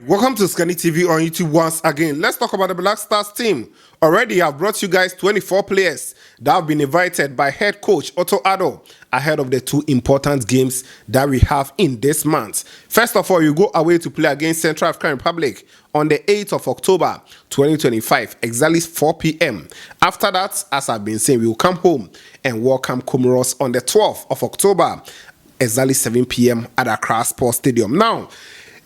Welcome to Scanny TV on YouTube once again. Let's talk about the Black Stars team. Already, I've brought you guys 24 players that have been invited by head coach Otto Addo ahead of the two important games that we have in this month. First of all, you go away to play against Central African Republic on the 8th of October 2025, exactly 4 p.m. After that, as I've been saying, we will come home and welcome Comoros on the 12th of October, exactly 7 p.m. at Accra Sports Stadium. Now,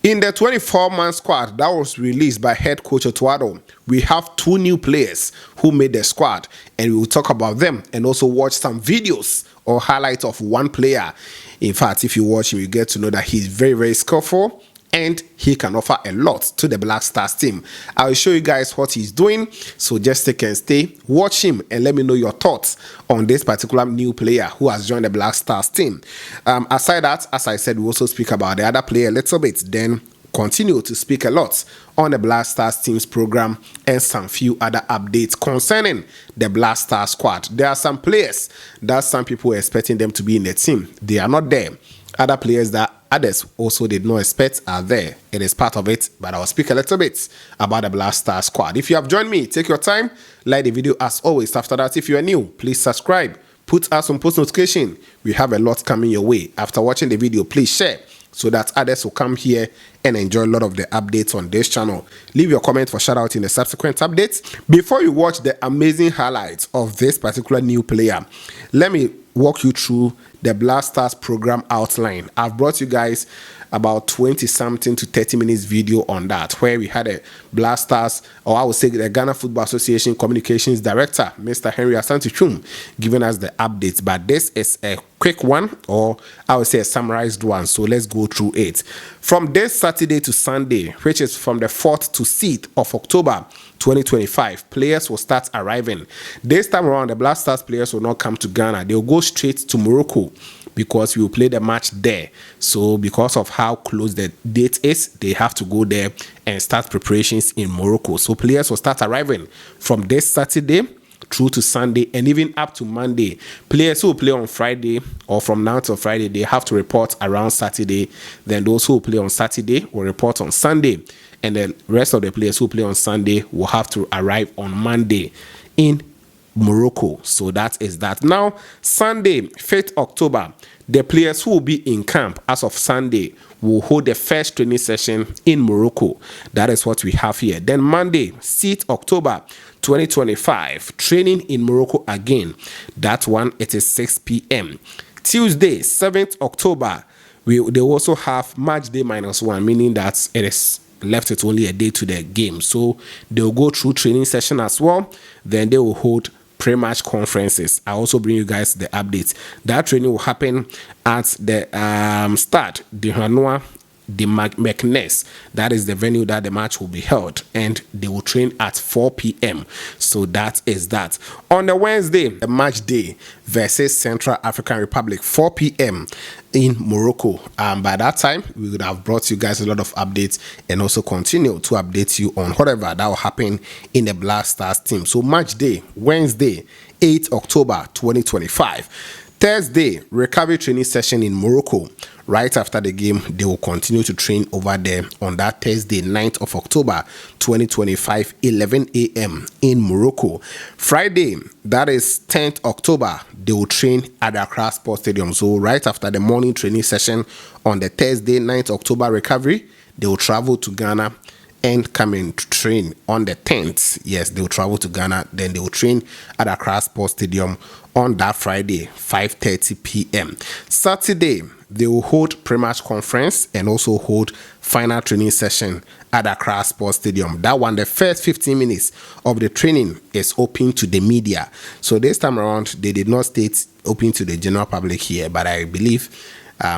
in the 24-man squad that was released by head coach Otto Addo, we have two new players who made the squad, and we will talk about them and also watch some videos or highlights of one player. In fact, if you watch him, you get to know that he's very, very skillful and he can offer a lot to the Black Stars team. I will show you guys what he's doing, so just take and stay, watch him, and let me know your thoughts on this particular new player who has joined the Black Stars team. Aside that, as I said, we also speak about the other player a little bit, then continue to speak a lot on the Black Stars team's program and some few other updates concerning the Black Stars squad. There are some players that some people were expecting them to be in the team. They are not there. Other players that others also did not expect are there. It is part of it, but I'll speak a little bit about the Black Stars squad. If you have joined me, take your time, like the video as always. After that, if you are new, please subscribe, put us on post notification. We have a lot coming your way. After watching the video, please share so that others will come here and enjoy a lot of the updates on this channel. Leave your comment for shout out in the subsequent updates. Before you watch the amazing highlights of this particular new player, let me walk you through the Black Stars program outline. I've brought you guys about 20 something to 30 minutes video on that, where we had a Black Stars, or I would say the Ghana Football Association Communications Director, Mr. Henry Asante-Twum, giving us the updates. But this is a quick one, or I would say a summarized one, so let's go through it. From this Saturday to Sunday, which is from the 4th to 6th of October 2025, players will start arriving. This time around, the Black Stars players will not come to Ghana. They will go straight to Morocco because we will play the match there. So because of how close the date is, they have to go there and start preparations in Morocco. So players will start arriving from this Saturday through to Sunday and even up to Monday. Players who will play on Friday or from now till Friday, they have to report around Saturday. Then those who will play on Saturday will report on Sunday. And the rest of the players who play on Sunday will have to arrive on Monday in Morocco. So that is that. Now, Sunday, 5th October, the players who will be in camp as of Sunday will hold the first training session in Morocco. That is what we have here. Then Monday, 6th October 2025, training in Morocco again. That one, it is 6 p.m. Tuesday, 7th October, they also have match day -1, meaning that it is left it only a day to the game. So they'll go through training session as well. Then they will hold pre-match conferences. I also bring you guys the updates. That training will happen at the start, the Hanoi the McNess. That is the venue that the match will be held, and they will train at 4 p.m. So that is that. On the Wednesday, the match day versus Central African Republic, 4 p.m. in Morocco. By that time, we would have brought you guys a lot of updates and also continue to update you on whatever that will happen in the Black Stars team. So match day, Wednesday, 8th October 2025. Thursday, recovery training session in Morocco. Right after the game, they will continue to train over there on that Thursday, 9th of October 2025, 11 a.m. in Morocco. Friday, that is 10th October, they will train at the Accra Sports Stadium. So right after the morning training session on the Thursday, 9th October recovery, they will travel to Ghana and come and train on the 10th. Yes, they will travel to Ghana, then they will train at Accra Sports Stadium on that Friday, 5:30 p.m. Saturday, they will hold pre-match conference and also hold final training session at Accra Sports Stadium. That one, the first 15 minutes of the training is open to the media. So this time around, they did not state open to the general public here, but I believe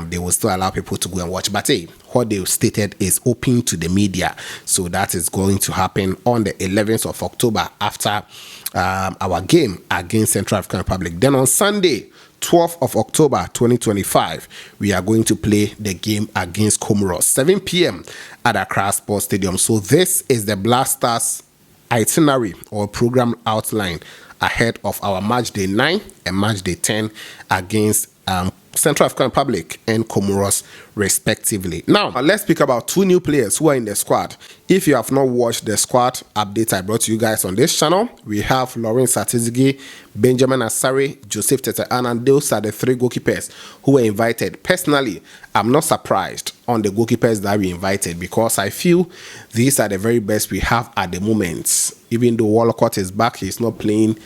they will still allow people to go and watch. But hey, what they stated is open to the media. So that is going to happen on the 11th of October after our game against Central African Republic. Then on Sunday, 12th of October 2025, we are going to play the game against Comoros, 7 p.m. at Accra Sports Stadium. So this is the Black Stars itinerary or program outline ahead of our match day 9 and match day 10 against Central African Republic and Comoros, respectively. Now, let's speak about two new players who are in the squad. If you have not watched the squad update I brought to you guys on this channel, we have Lawrence Atizigi, Benjamin Asare, Joseph Tete Annan. Those are the three goalkeepers who were invited. Personally, I'm not surprised on the goalkeepers that we invited because I feel these are the very best we have at the moment. Even though Walcott is back, he's not playing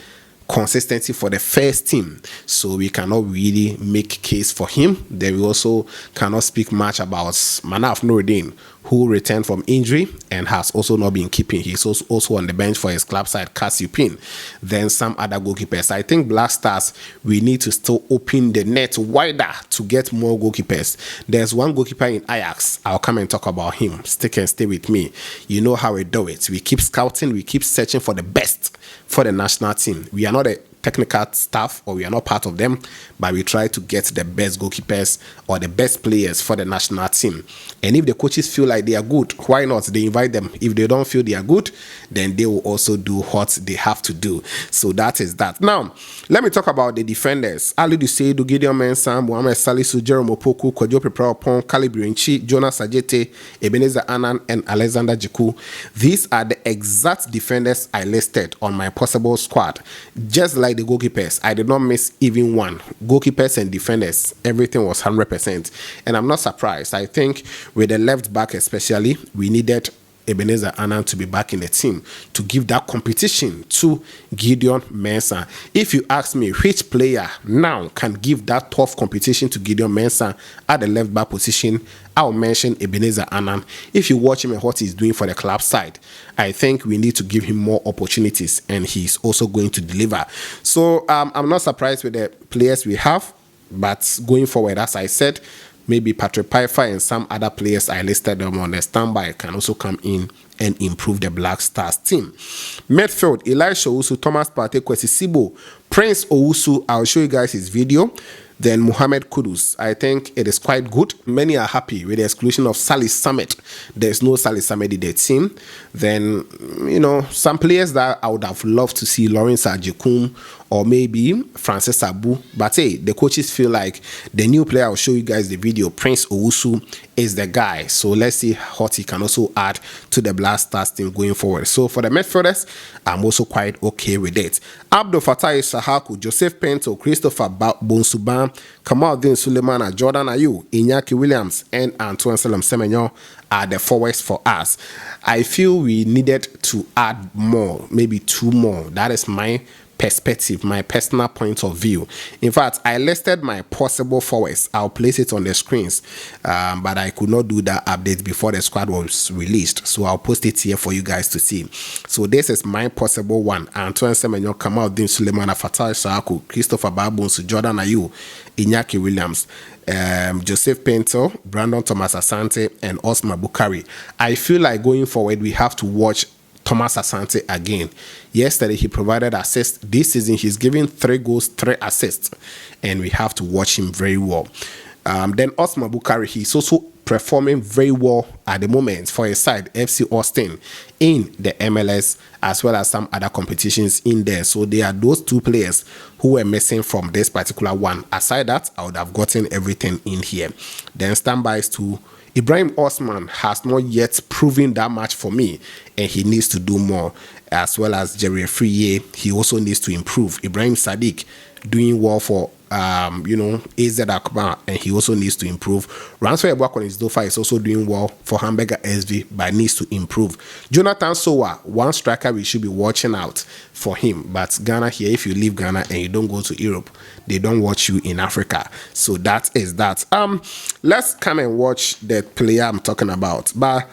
consistency for the first team, so we cannot really make case for him. Then we also cannot speak much about Manaf Noureddin, who returned from injury and has also not been keeping. He's also on the bench for his club side, Cassiopin. Then some other goalkeepers. I think Black Stars, we need to still open the net wider to get more goalkeepers. There's one goalkeeper in Ajax. I'll come and talk about him. Stick and stay with me. You know how we do it. We keep scouting, we keep searching for the best for the national team. We are not a technical staff, or we are not part of them, but we try to get the best goalkeepers or the best players for the national team. And if the coaches feel like they are good, why not? They invite them. If they don't feel they are good, then they will also do what they have to do. So that is that. Now, let me talk about the defenders. Ali Duseidu, Gideon Mensah, Mohamed Salisu, Jerome Opoku, Kojo Peprapon, Calibrinchi, Jonas Ajete, Ebenezer Annan, and Alexander Jiku. These are the exact defenders I listed on my possible squad. Just like the goalkeepers, I did not miss even one. Goalkeepers and defenders, everything was 100%. And I'm not surprised. I think with the left back especially, we needed Ebenezer Annan to be back in the team to give that competition to Gideon Mensah. If you ask me which player now can give that tough competition to Gideon Mensah at the left back position, I'll mention Ebenezer Annan. If you watch him and what he's doing for the club side, I think we need to give him more opportunities, and he's also going to deliver. So I'm not surprised with the players we have, but going forward, as I said, maybe Patrick Pfeiffer and some other players I listed them on the standby can also come in and improve the Black Stars team. Midfield, Elisha Owusu, Thomas Partey, Kwesi Sibo, Prince Owusu. I'll show you guys his video. Then Mohamed Kudus. I think it is quite good. Many are happy with the exclusion of Salih Samet. There's no Salih Samet in the team. Then, you know, some players that I would have loved to see, Lawrence Ajikum or maybe Francis Abu. But hey, the coaches feel like the new player, I'll show you guys the video, Prince Owusu, is the guy. So let's see what he can also add to the Black Stars team going forward. So for the midfielders, I'm also quite okay with it. Abdul Fattah Sahaku, Joseph Pinto, Christopher Bonsuban, Kamaldeen Suleiman, Jordan Ayew, Iñaki Williams, and Antoine Selam Semenyo are the forwards for us. I feel we needed to add more, maybe two more. That is my perspective, my personal point of view. In fact, I listed my possible forwards. I'll place it on the screens, but I could not do that update before the squad was released, so I'll post it here for you guys to see. So this is my possible one: Antoine Semenyo, Kamaldeen Suleiman, Fattah Sahaku, Christopher Babunsu, Jordan Ayew, Iñaki Williams, Joseph Pinto, Brandon Thomas Asante, and Osman Bukari. I feel like going forward we have to watch Thomas Asante again. Yesterday he provided assists. This season he's giving 3 goals, 3 assists, and we have to watch him very well. Then Osman Bukari, he's also performing very well at the moment for his side, FC Austin, in the MLS, as well as some other competitions in there. So they are those two players who were missing from this particular one. Aside that, I would have gotten everything in here. Then standbys to Ibrahim Osman has not yet proven that much for me, and he needs to do more, as well as Jerry Friye. He also needs to improve. Ibrahim Sadiq doing well for AZ Akbar, and he also needs to improve. Ransford Ebwakon is also doing well for Hamburger SV, but needs to improve. Jonathan Sowa, one striker we should be watching out for him. But Ghana here, if you leave Ghana and you don't go to Europe, they don't watch you in Africa. So that is that. Let's come and watch the player I'm talking about. But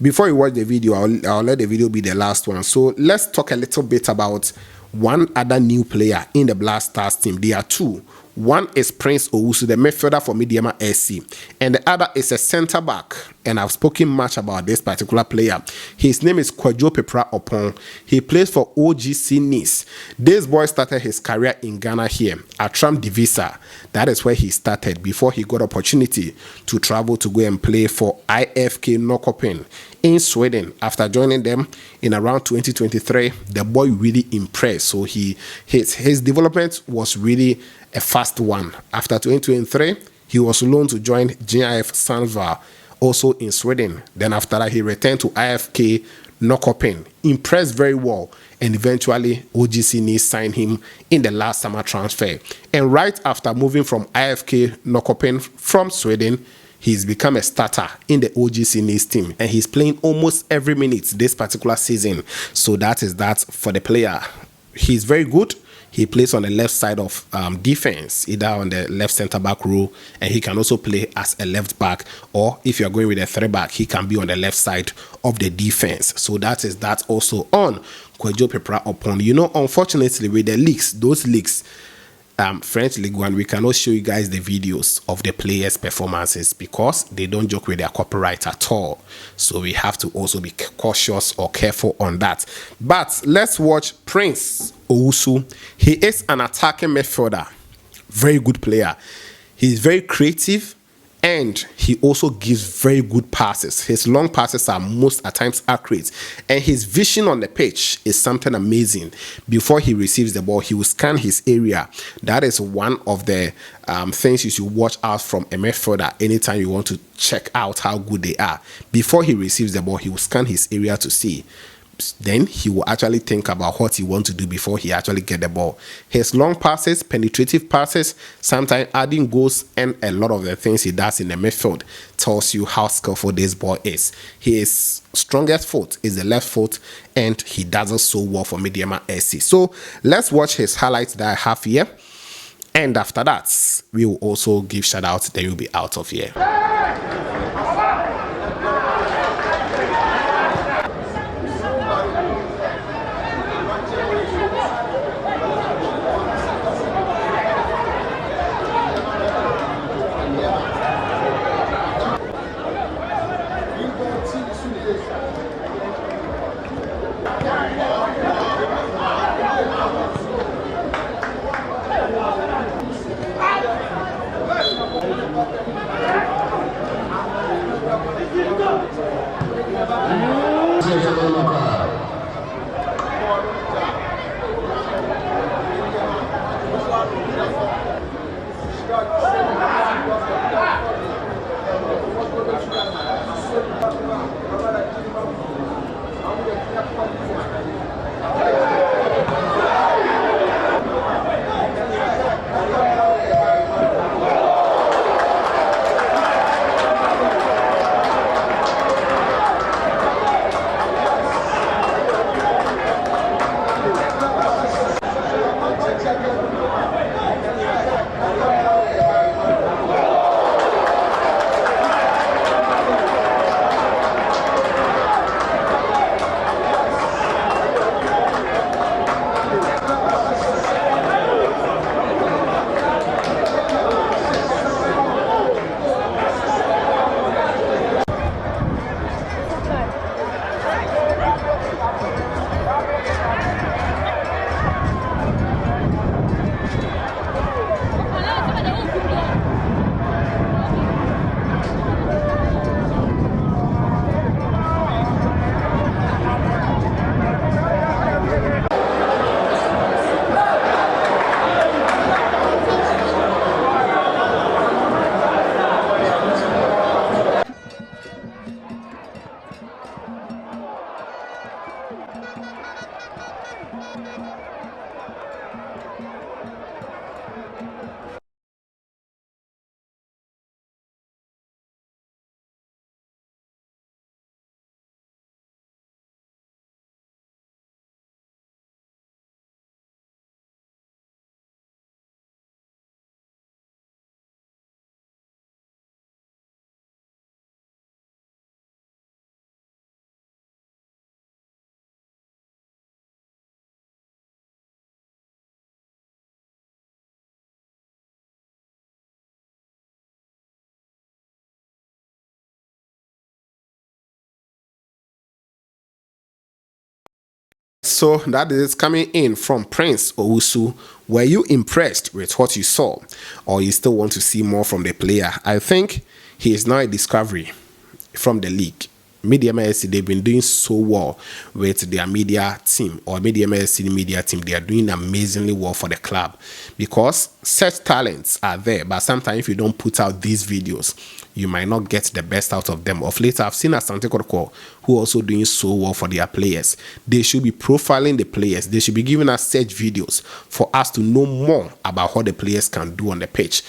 before you watch the video, I'll let the video be the last one. So let's talk a little bit about one other new player in the Black Stars team. There are two. One is Prince Owusu, the midfielder for Midiama SC, and the other is a centre back, and I've spoken much about this particular player. His name is Kwadwo Pepra Opon. He plays for OGC Nice. This boy started his career in Ghana here at Tram Divisa. That is where he started before he got opportunity to travel to go and play for IFK Norrköping in Sweden. After joining them in around 2023, the boy really impressed. So his development was really a fast one. After 2023, he was loaned to join GIF Sandva, also in Sweden. Then after that, he returned to IFK Norrköping, impressed very well, and eventually OGC Nice signed him in the last summer transfer. And right after moving from IFK Norrköping from Sweden, he's become a starter in the OGC Nice team, and he's playing almost every minute this particular season. So that is that for the player. He's very good. He plays on the left side of defense, either on the left center back row, and he can also play as a left back, or if you're going with a 3-back, he can be on the left side of the defense. So that is that also on Kwadwo Pepra Opon. You know, unfortunately, with the leagues, those leagues, French League One, we cannot show you guys the videos of the players' performances because they don't joke with their copyright at all. So we have to also be cautious or careful on that. But let's watch Prince Owusu. He is an attacking midfielder, very good player. He's very creative, and he also gives very good passes. His long passes are most at times accurate, and his vision on the pitch is something amazing. Before he receives the ball, he will scan his area. That is one of the things you should watch out from a midfielder anytime you want to check out how good they are. Before he receives the ball, he will scan his area to see. Then he will actually think about what he wants to do before he actually get the ball. His long passes, penetrative passes, sometimes adding goals, and a lot of the things he does in the midfield tells you how skillful this boy is. His strongest foot is the left foot, and he does it so well for Mediama SC. So let's watch his highlights that I have here, and after that we will also give shout outs. Then you'll be out of here. So that is coming in from Prince Owusu. Were you impressed with what you saw, or you still want to see more from the player? I think he is now a discovery from the league. Media MSC, they've been doing so well with their media team, or Media MSC media team. They are doing amazingly well for the club because such talents are there. But sometimes if you don't put out these videos, you might not get the best out of them. Of late, I've seen Asante Kotoko who also doing so well for their players. They should be profiling the players. They should be giving us such videos for us to know more about what the players can do on the pitch.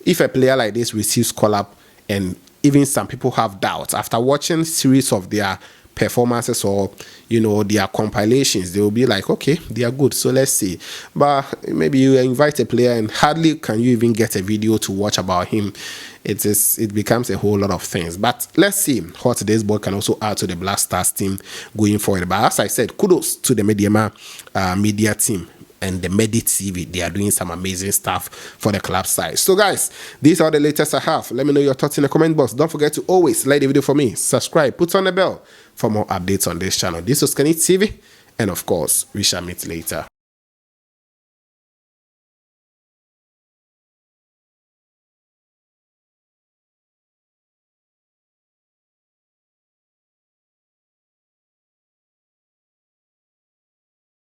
If a player like this receives call-up, and even some people have doubts after watching series of their performances or their compilations, they will be like, okay, they are good, so let's see. But maybe you invite a player and hardly can you even get a video to watch about him. It becomes a whole lot of things. But let's see what this boy can also add to the Black Stars team going forward. But as I said, kudos to the media team and the Medi TV. They are doing some amazing stuff for the club side. So guys, these are the latest I have. Let me know your thoughts in the comment box. Don't forget to always like the video for me, subscribe, put on the bell for more updates on this channel. This was Kenny TV, and of course, we shall meet later.